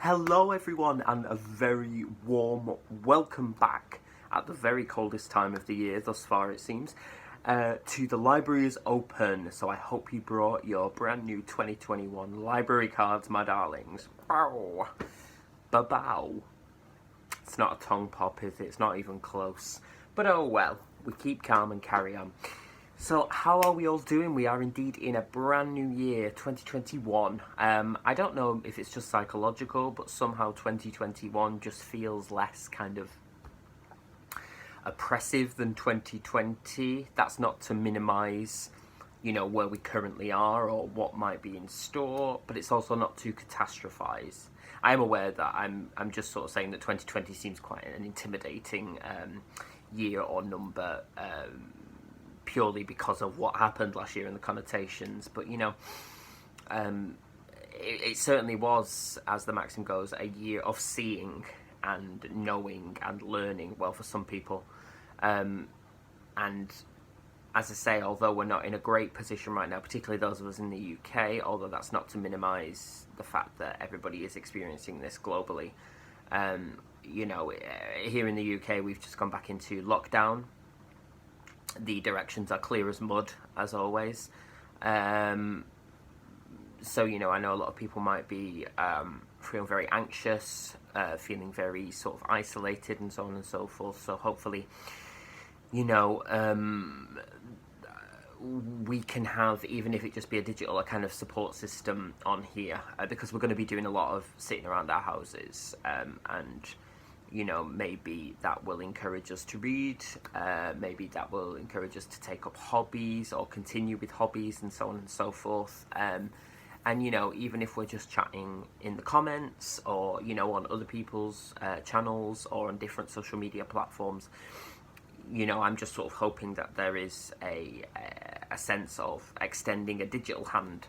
Hello, everyone, and a very warm welcome back at the very coldest time of the year, thus far it seems, to the library is open. So I hope you brought your brand new 2021 library cards, my darlings. Bow. Ba-bow. It's not a tongue pop, is it? It's not even close. But oh well, we keep calm and carry on. So, how are we all doing? We are indeed in a brand new year, 2021. I don't know if it's just psychological, but somehow 2021 just feels less kind of oppressive than 2020. That's not to minimise, where we currently are or what might be in store, but it's also not to catastrophise. I am aware that I'm just sort of saying that 2020 seems quite an intimidating year or number. Purely because of what happened last year and the connotations, but it certainly was, as the maxim goes, a year of seeing and knowing and learning. Well, for some people, and as I say, although we're not in a great position right now, particularly those of us in the UK, although that's not to minimise the fact that everybody is experiencing this globally. Here in the UK, we've just gone back into lockdown. The directions are clear as mud, as always. So, I know a lot of people might be feeling very anxious, feeling very sort of isolated and so on and so forth. So hopefully, we can have, even if it just be a digital, a kind of support system on here, because we're going to be doing a lot of sitting around our houses, and maybe that will encourage us to read, maybe that will encourage us to take up hobbies or continue with hobbies and so on and so forth. And, even if we're just chatting in the comments or, on other people's channels or on different social media platforms, I'm just sort of hoping that there is a sense of extending a digital hand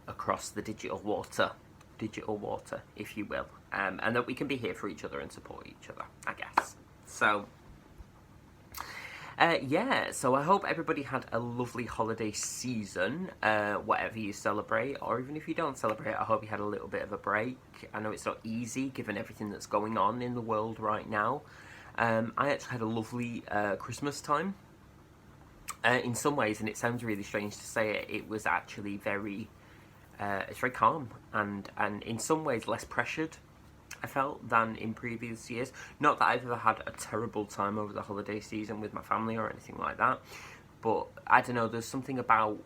across the digital water, if you will, and that we can be here for each other and support each other, I guess. So, so I hope everybody had a lovely holiday season, whatever you celebrate, or even if you don't celebrate, I hope you had a little bit of a break. I know it's not easy, given everything that's going on in the world right now. I actually had a lovely Christmas time. In some ways, and it sounds really strange to say it, it was actually it's very calm and in some ways less pressured, I felt, than in previous years. Not that I've ever had a terrible time over the holiday season with my family or anything like that, but I don't know, there's something about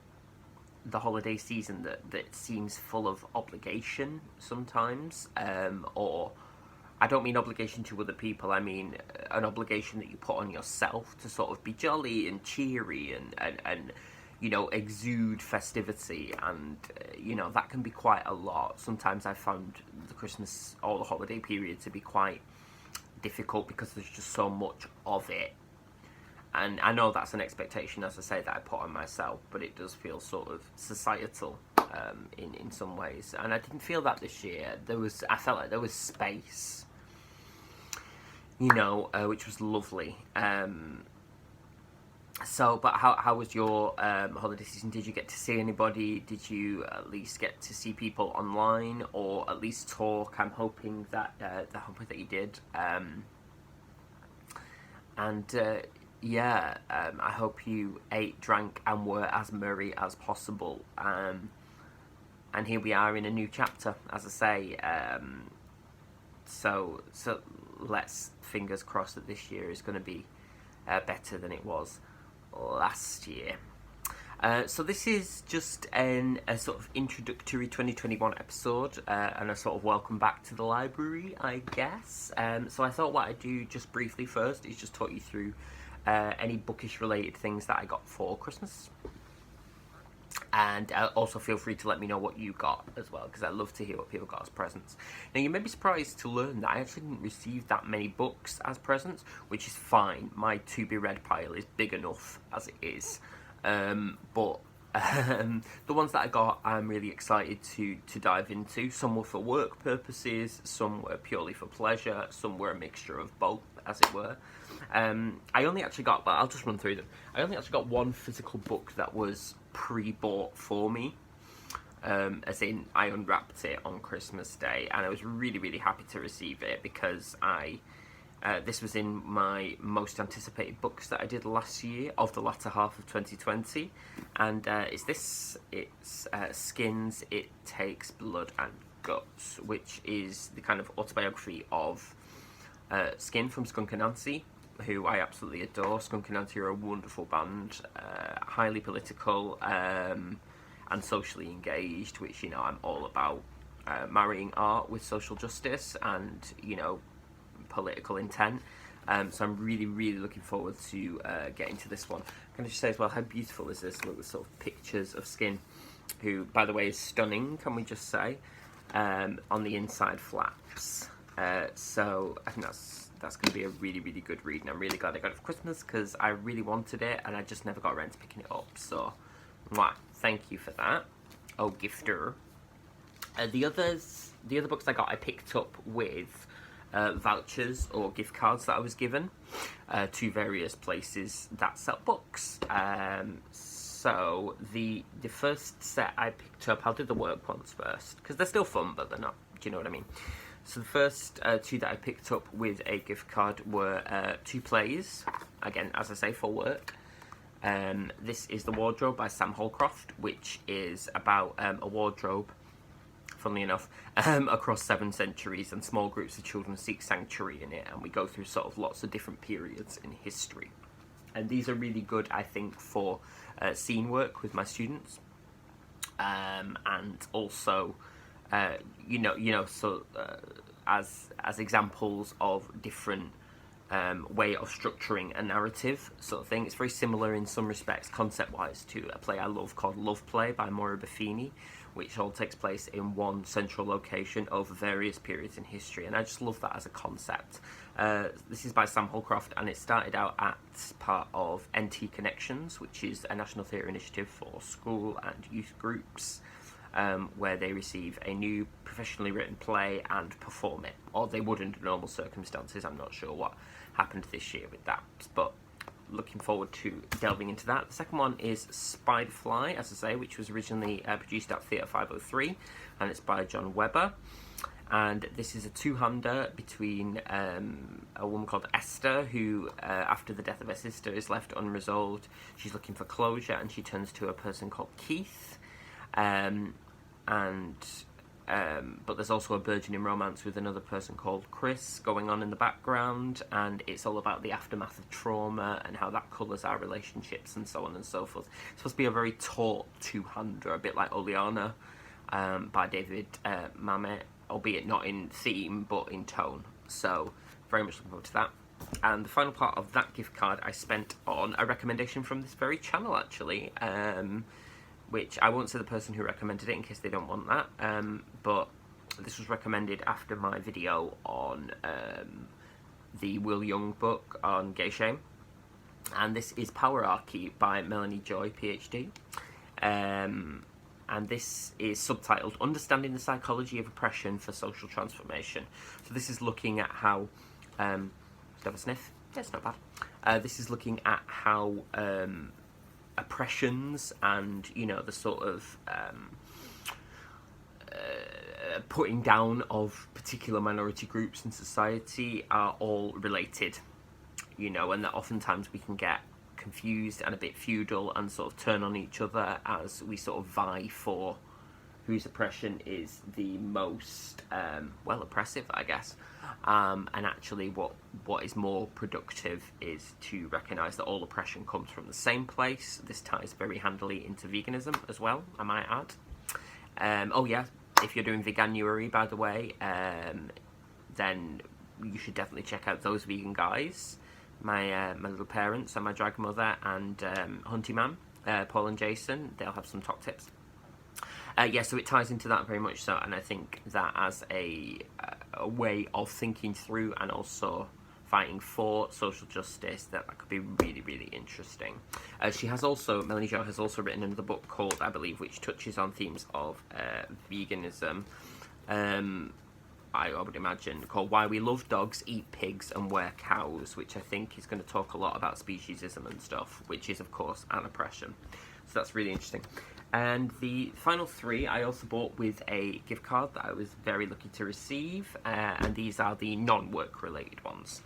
the holiday season that seems full of obligation sometimes, or I don't mean obligation to other people, I mean an obligation that you put on yourself to sort of be jolly and cheery and exude festivity, and that can be quite a lot. Sometimes I found the Christmas or the holiday period to be quite difficult because there's just so much of it, and I know that's an expectation, as I say, that I put on myself, but it does feel sort of societal in some ways, and I didn't feel that this year. I felt like there was space, which was lovely. So, but how was your holiday season? Did you get to see anybody? Did you at least get to see people online, or at least talk? I'm hoping that you did. I hope you ate, drank, and were as merry as possible. And here we are in a new chapter, as I say. So let's fingers crossed that this year is going to be better than it was last year. So this is just a sort of introductory 2021 episode, and a sort of welcome back to the library, I guess. So I thought what I'd do just briefly first is just talk you through any bookish related things that I got for Christmas. And also feel free to let me know what you got as well, because I love to hear what people got as presents. Now, you may be surprised to learn that I actually didn't receive that many books as presents, which is fine. My to-be-read pile is big enough as it is. But the ones that I got, I'm really excited to dive into. Some were for work purposes, some were purely for pleasure, some were a mixture of both, as it were. I only actually got, but I'll just run through them. I only actually got one physical book that was pre-bought for me. as in I unwrapped it on Christmas Day, and I was really, really happy to receive it because this was in my most anticipated books that I did last year of the latter half of 2020, and it's Skins, It Takes Blood and Guts, which is the kind of autobiography of Skin from Skunk Anansie, who I absolutely adore. Skunk Anansie are a wonderful band, highly political and socially engaged, which, you know, I'm all about. Marrying art with social justice and, you know, political intent. So I'm really, really looking forward to getting to this one. Can I just say as well, how beautiful is this? Look, the sort of pictures of Skin, who, by the way, is stunning, can we just say, on the inside flaps. So I think that's going to be a really, really good read, and I'm really glad I got it for Christmas because I really wanted it and I just never got around to picking it up. So, mwah, thank you for that. Oh, gifter. The other books I got, I picked up with vouchers or gift cards that I was given to various places that sell books. So the first set I picked up, I'll do the work ones first because they're still fun, but they're not. Do you know what I mean? So the first two that I picked up with a gift card were two plays. Again, as I say, for work. This is The Wardrobe by Sam Holcroft, which is about a wardrobe, funnily enough, across 7 centuries, and small groups of children seek sanctuary in it, and we go through sort of lots of different periods in history. And these are really good, I think, for scene work with my students, and also, as examples of different way of structuring a narrative sort of thing. It's very similar in some respects, concept-wise, to a play I love called Love Play by Moira Buffini, which all takes place in one central location over various periods in history, and I just love that as a concept. This is by Sam Holcroft, and it started out as part of NT Connections, which is a national theatre initiative for school and youth groups, where they receive a new professionally written play and perform it, or they would under normal circumstances. I'm not sure what happened this year with that, but looking forward to delving into that. The second one is Spiderfly, as I say, which was originally produced at Theatre 503, and it's by John Webber. And this is a two-hander between a woman called Esther, who, after the death of her sister, is left unresolved. She's looking for closure, and she turns to a person called Keith. But there's also a burgeoning romance with another person called Chris going on in the background, and it's all about the aftermath of trauma and how that colours our relationships and so on and so forth. It's supposed to be a very taut two-hander, a bit like Oleana by David Mamet, albeit not in theme but in tone. So very much looking forward to that. And the final part of that gift card I spent on a recommendation from this very channel, actually, which I won't say the person who recommended it in case they don't want that, but this was recommended after my video on the Will Young book on gay shame, and this is Powerarchy by Melanie Joy, PhD, and this is subtitled Understanding the Psychology of Oppression for Social Transformation. So this is looking at how, have a sniff? Yeah, it's not bad. This is looking at how oppressions and, you know, the sort of putting down of particular minority groups in society are all related, you know, and that oftentimes we can get confused and a bit feudal and sort of turn on each other as we sort of vie for whose oppression is the most oppressive, I guess, and actually what is more productive is to recognise that all oppression comes from the same place. This ties very handily into veganism as well, I might add. Oh yeah, if you're doing Veganuary, by the way, then you should definitely check out those vegan guys, my little parents and my drag mother and Hunty Man, Paul and Jason. They'll have some top tips. So it ties into that very much so, and I think that as a way of thinking through and also fighting for social justice, that could be really, really interesting. Melanie Jo has also written another book called, I believe, which touches on themes of veganism, I would imagine, called Why We Love Dogs, Eat Pigs and Wear Cows, which I think is going to talk a lot about speciesism and stuff, which is, of course, an oppression. So that's really interesting. And the final three I also bought with a gift card that I was very lucky to receive, and these are the non-work related ones.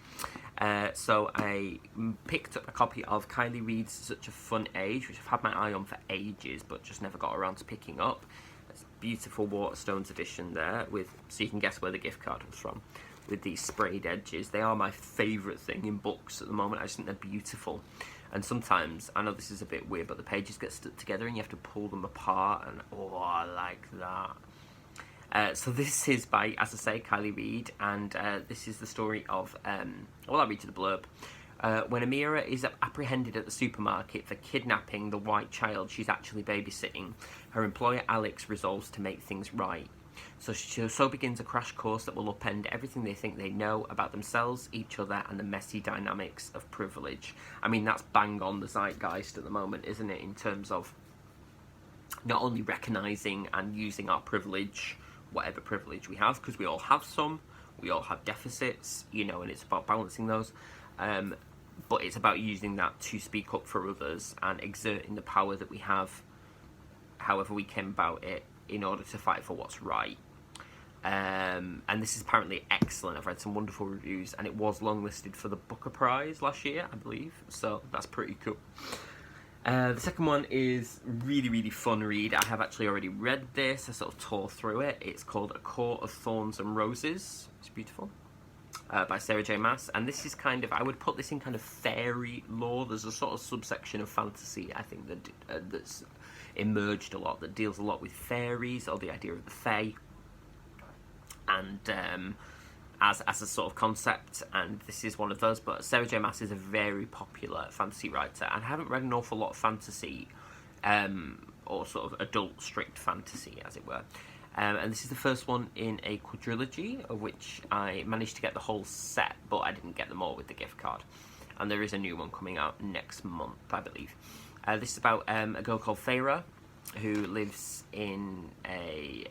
So I picked up a copy of Kylie Reid's Such a Fun Age, which I've had my eye on for ages, but just never got around to picking up. It's a beautiful Waterstones edition there, so you can guess where the gift card was from, with these sprayed edges. They are my favourite thing in books at the moment. I just think they're beautiful. And sometimes, I know this is a bit weird, but the pages get stuck together and you have to pull them apart, and oh, I like that. So this is by, as I say, Kylie Reid, and this is the story of, well, I'll read you the blurb. When Amira is apprehended at the supermarket for kidnapping the white child she's actually babysitting, her employer Alex resolves to make things right. So begins a crash course that will upend everything they think they know about themselves, each other, and the messy dynamics of privilege. I mean, that's bang on the zeitgeist at the moment, isn't it, in terms of not only recognising and using our privilege, whatever privilege we have, because we all have some, we all have deficits, you know, and it's about balancing those, but it's about using that to speak up for others and exerting the power that we have, however we came about it, in order to fight for what's right. And this is apparently excellent. I've read some wonderful reviews, and it was longlisted for the Booker Prize last year, I believe, so that's pretty cool. The second one is really, really fun read. I have actually already read this. I sort of tore through it. It's called A Court of Thorns and Roses. It's beautiful. By Sarah J Maas, and this is kind of, I would put this in kind of fairy lore. There's a sort of subsection of fantasy, I think, that that's emerged a lot, that deals a lot with fairies, or the idea of the fae, and as a sort of concept, and this is one of those. But Sarah J Maas is a very popular fantasy writer, and I haven't read an awful lot of fantasy, or sort of adult strict fantasy, as it were. And this is the first one in a quadrilogy, of which I managed to get the whole set, but I didn't get them all with the gift card. And there is a new one coming out next month, I believe. This is about a girl called Feyre, who lives in a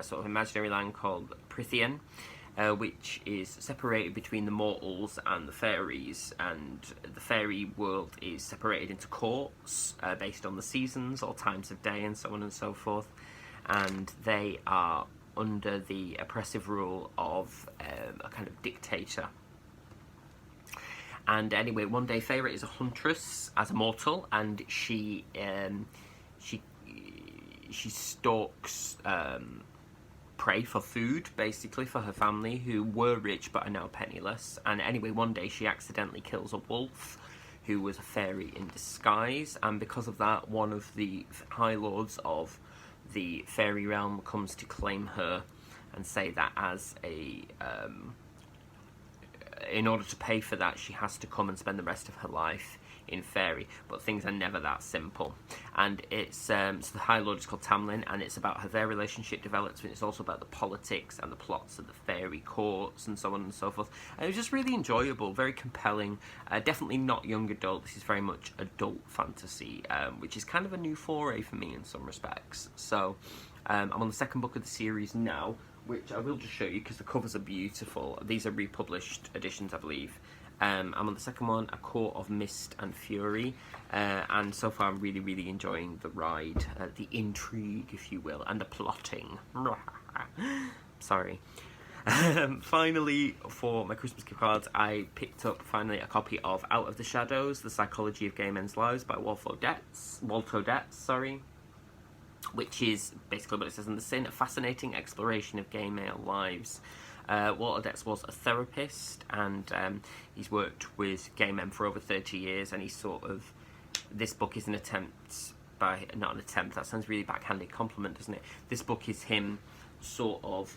sort of imaginary land called Prythian, which is separated between the mortals and the fairies, and the fairy world is separated into courts based on the seasons or times of day and so on and so forth, and they are under the oppressive rule of a kind of dictator. And anyway, one day Feyre is a huntress as a mortal, and she stalks prey for food, basically, for her family, who were rich but are now penniless. And anyway, one day she accidentally kills a wolf who was a fairy in disguise, and because of that, one of the High Lords of the fairy realm comes to claim her and say that as a in order to pay for that, she has to come and spend the rest of her life in fairy. But things are never that simple, and it's so the High Lord is called Tamlin, and it's about how their relationship develops, and it's also about the politics and the plots of the fairy courts and so on and so forth. And it was just really enjoyable, very compelling. Definitely not young adult. This is very much adult fantasy, which is kind of a new foray for me in some respects. So I'm on the second book of the series now, which I will just show you because the covers are beautiful. These are republished editions, I believe. I'm on the second one, A Court of Mist and Fury, and so far I'm really, really enjoying the ride, the intrigue, if you will, and the plotting. Sorry. Finally, for my Christmas gift cards, I picked up finally a copy of Out of the Shadows, The Psychology of Gay Men's Lives by Walto Detz, which is basically what it says in the tin, a fascinating exploration of gay male lives. Walter Detz was a therapist, and he's worked with gay men for over 30 years, and he's sort of, this book is an attempt not an attempt, that sounds really backhanded compliment, doesn't it? This book is him sort of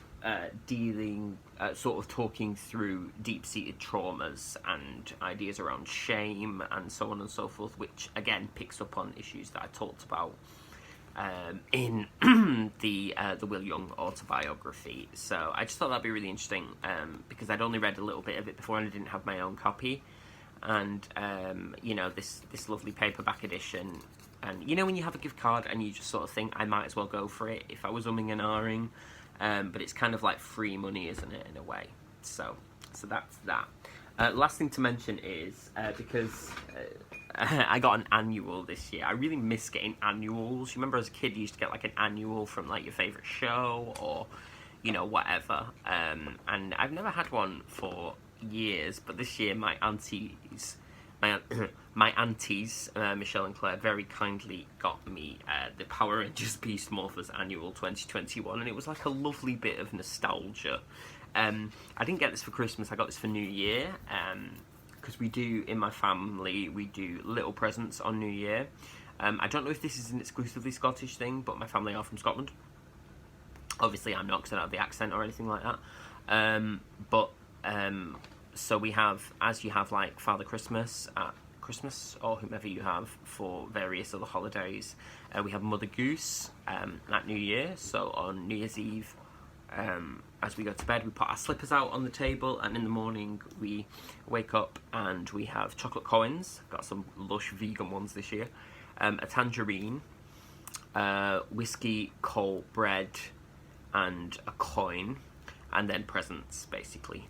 talking through deep-seated traumas and ideas around shame and so on and so forth, which again picks up on issues that I talked about in the Will Young autobiography. So I just thought that'd be really interesting, because I'd only read a little bit of it before and I didn't have my own copy, and you know, this lovely paperback edition, and you know when you have a gift card and you just sort of think I might as well go for it if I was umming and ahhing, but it's kind of like free money, isn't it, in a way. So that's that. Last thing to mention is because I got an annual this year. I really miss getting annuals. You remember as a kid, you used to get like an annual from like your favourite show or, you know, whatever. And I've never had one for years, but this year my aunties, my aunties, Michelle and Claire, very kindly got me the Power Rangers Beast Morphers Annual 2021, and it was like a lovely bit of nostalgia. I didn't get this for Christmas, I got this for New Year, because we do, in my family, we do little presents on New Year. I don't know if this is an exclusively Scottish thing, but my family are from Scotland. Obviously I'm not, because I don't have the accent or anything like that. So we have, as you have like Father Christmas at Christmas, or whomever you have for various other holidays, we have Mother Goose at New Year. So on New Year's Eve, as we go to bed, we put our slippers out on the table, and in the morning we wake up and we have chocolate coins. Got some lush vegan ones this year. A tangerine, whiskey, coal, bread, and a coin, and then presents, basically.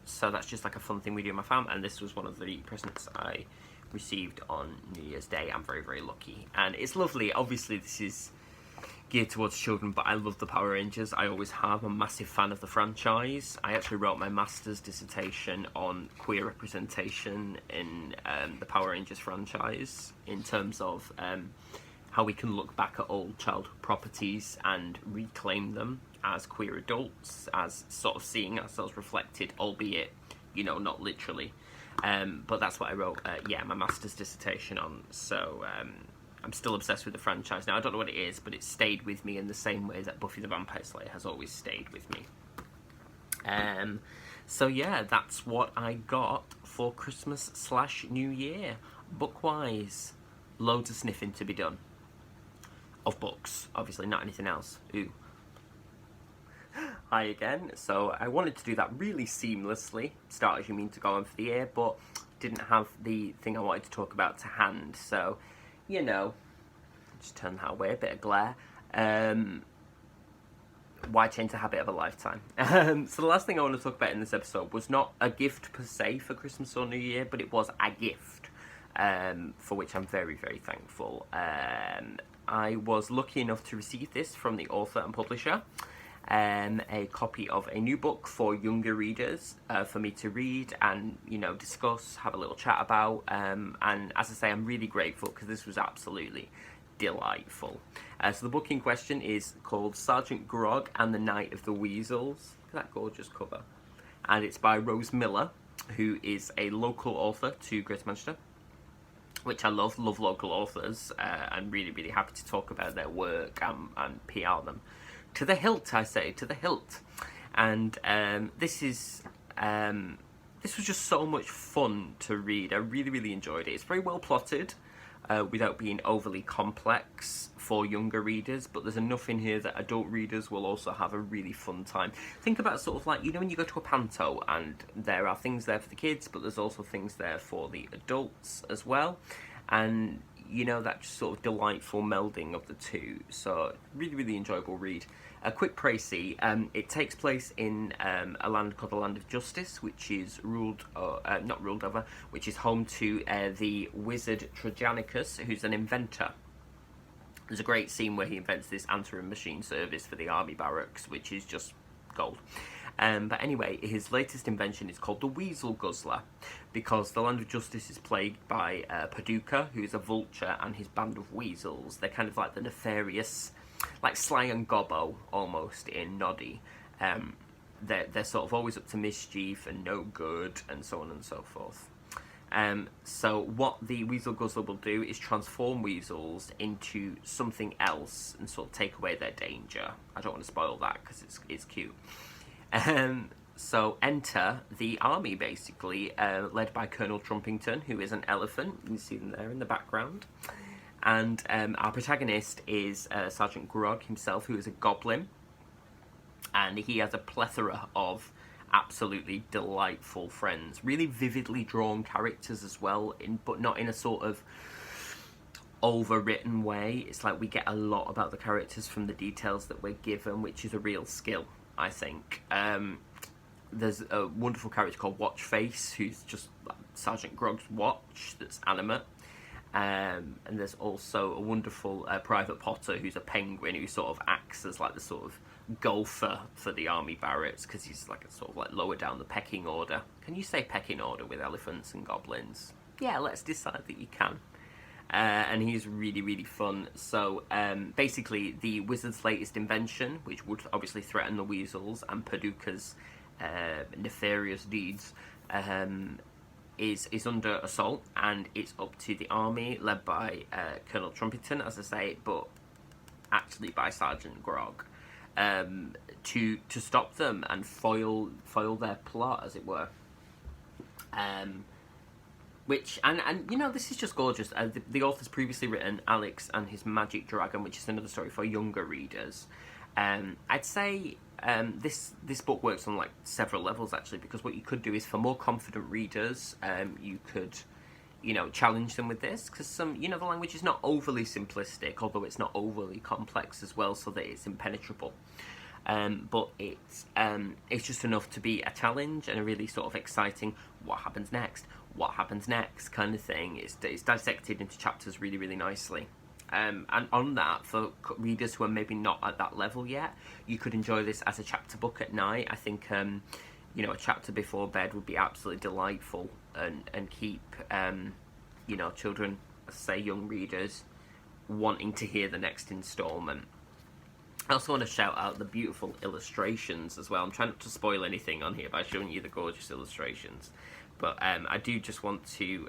So that's just like a fun thing we do in my family, and this was one of the presents I received on New Year's Day. I'm very, very lucky, and it's lovely. Obviously this is geared towards children, but I love the Power Rangers. I always have. I'm a massive fan of the franchise. I actually wrote my master's dissertation on queer representation in the Power Rangers franchise, in terms of how we can look back at old childhood properties and reclaim them as queer adults, as sort of seeing ourselves reflected, albeit, you know, not literally. But that's what I wrote, my master's dissertation on. So I'm still obsessed with the franchise now. I don't know what it is, but it stayed with me in the same way that Buffy the Vampire Slayer has always stayed with me. So yeah, that's what I got for Christmas/New Year. Book-wise, loads of sniffing to be done. Of books, obviously, not anything else. Ooh. Hi again. So I wanted to do that really seamlessly, start as you mean to go on for the year, but didn't have the thing I wanted to talk about to hand. So, you know, just turn that away, a bit of glare. Why change the habit of a lifetime? So the last thing I want to talk about in this episode was not a gift per se for Christmas or New Year, but it was a gift, for which I'm very, very thankful. I was lucky enough to receive this from the author and publisher, a copy of a new book for younger readers, for me to read and, you know, discuss, have a little chat about, and as I say, I'm really grateful because this was absolutely delightful. So the book in question is called Sergeant Grog and the Night of the Weasels. Look at that gorgeous cover. And it's by Rose Miller, who is a local author to Greater Manchester, which I love local authors. I'm really, really happy to talk about their work and PR them. To the hilt, I say, to the hilt. And this was just so much fun to read. I really, really enjoyed it. It's very well plotted, without being overly complex for younger readers, but there's enough in here that adult readers will also have a really fun time. Think about sort of like, you know, when you go to a panto and there are things there for the kids, but there's also things there for the adults as well. And, you know, that just sort of delightful melding of the two. So, really, really enjoyable read. A quick précis, it takes place in a land called the Land of Justice, which is not ruled over, which is home to the wizard Trajanicus, who's an inventor. There's a great scene where he invents this answering machine service for the army barracks, which is just gold. But anyway, his latest invention is called the Weasel Guzzler, because the Land of Justice is plagued by Paducah, who is a vulture, and his band of weasels. They're kind of like the nefarious, like Sly and Gobbo, almost, in Noddy. They're sort of always up to mischief and no good, and so on and so forth. So what the Weasel Guzzler will do is transform weasels into something else and sort of take away their danger. I don't want to spoil that because it's cute. So enter the army, basically, led by Colonel Trumpington, who is an elephant. You can see them there in the background. And our protagonist is Sergeant Grog himself, who is a goblin. And he has a plethora of absolutely delightful friends. Really vividly drawn characters as well, but not in a sort of overwritten way. It's like we get a lot about the characters from the details that we're given, which is a real skill, I think. there's a wonderful character called Watchface, who's just like Sergeant Grog's watch that's animate. And there's also a wonderful Private Potter, who's a penguin who sort of acts as like the sort of golfer for the army barracks, because he's like a sort of like lower down the pecking order. Can you say pecking order with elephants and goblins? Yeah, let's decide that you can. And he's really, really fun. So basically, the wizard's latest invention, which would obviously threaten the weasels and Paducah's nefarious deeds, is under assault, and it's up to the army led by Colonel Trumpington, as I say, but actually by Sergeant Grog, to stop them and foil their plot, as it were. Which, and you know, this is just gorgeous. The author's previously written Alex and His Magic Dragon, which is another story for younger readers. I'd say this book works on like several levels, actually, because what you could do is, for more confident readers, you could, you know, challenge them with this, because the language is not overly simplistic, although it's not overly complex as well, so that it's impenetrable. But it's just enough to be a challenge and a really sort of exciting what happens next kind of thing. It's dissected into chapters really, really nicely. And on that, for readers who are maybe not at that level yet, you could enjoy this as a chapter book at night. I think, you know, a chapter before bed would be absolutely delightful and keep, you know, children, say young readers, wanting to hear the next instalment. I also want to shout out the beautiful illustrations as well. I'm trying not to spoil anything on here by showing you the gorgeous illustrations. But I do just want to...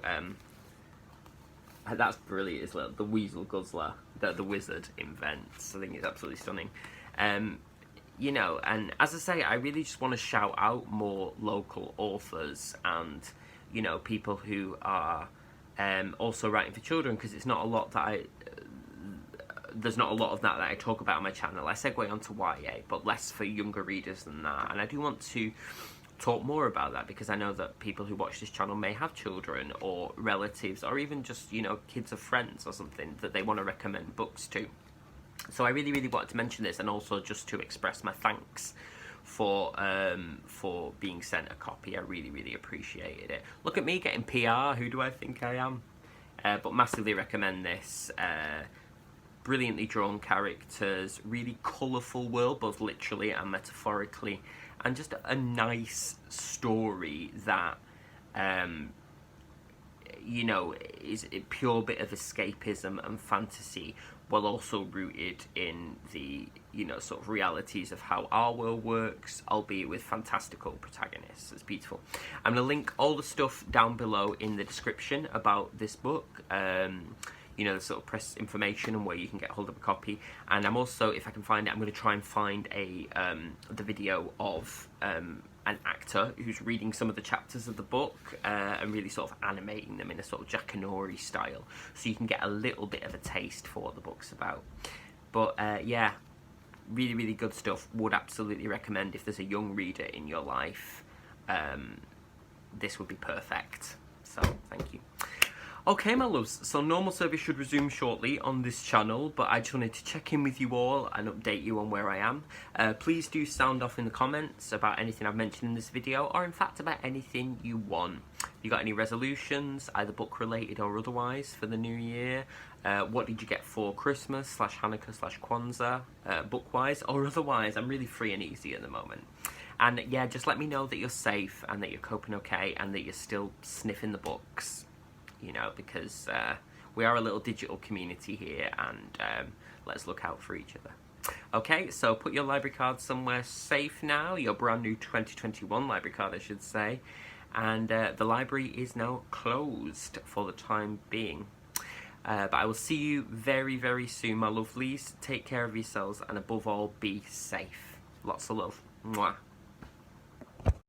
that's brilliant, isn't it? The Weasel Guzzler that the wizard invents. I think it's absolutely stunning. You know, and as I say, I really just want to shout out more local authors and, you know, people who are also writing for children, because it's not a lot that there's not a lot of that I talk about on my channel. I segue onto YA, but less for younger readers than that. And I do want to talk more about that, because I know that people who watch this channel may have children or relatives, or even just, you know, kids of friends or something that they want to recommend books to. So I really, really wanted to mention this, and also just to express my thanks for being sent a copy. I really, really appreciated it. Look at me getting PR. Who do I think I am? But massively recommend this. Brilliantly drawn characters, really colourful world, both literally and metaphorically, and just a nice story that, you know, is a pure bit of escapism and fantasy, while also rooted in the, you know, sort of realities of how our world works, albeit with fantastical protagonists. It's beautiful. I'm going to link all the stuff down below in the description about this book. You know, the sort of press information and where you can get hold of a copy. And I'm also, if I can find it, I'm going to try and find the video of an actor who's reading some of the chapters of the book and really sort of animating them in a sort of Jackanory style, so you can get a little bit of a taste for what the book's about. But yeah, really, really good stuff. Would absolutely recommend if there's a young reader in your life. This would be perfect. So, thank you. Okay, my loves, so normal service should resume shortly on this channel, but I just wanted to check in with you all and update you on where I am. Please do sound off in the comments about anything I've mentioned in this video, or in fact about anything you want. You got any resolutions, either book related or otherwise, for the new year? What did you get for Christmas / Hanukkah / Kwanzaa, book-wise or otherwise? I'm really free and easy at the moment. And yeah, just let me know that you're safe and that you're coping okay and that you're still sniffing the books. You know, because we are a little digital community here, and let's look out for each other. Okay, so put your library card somewhere safe now, your brand new 2021 library card, I should say. And the library is now closed for the time being. But I will see you very, very soon, my lovelies. Take care of yourselves, and above all, be safe. Lots of love. Mwah.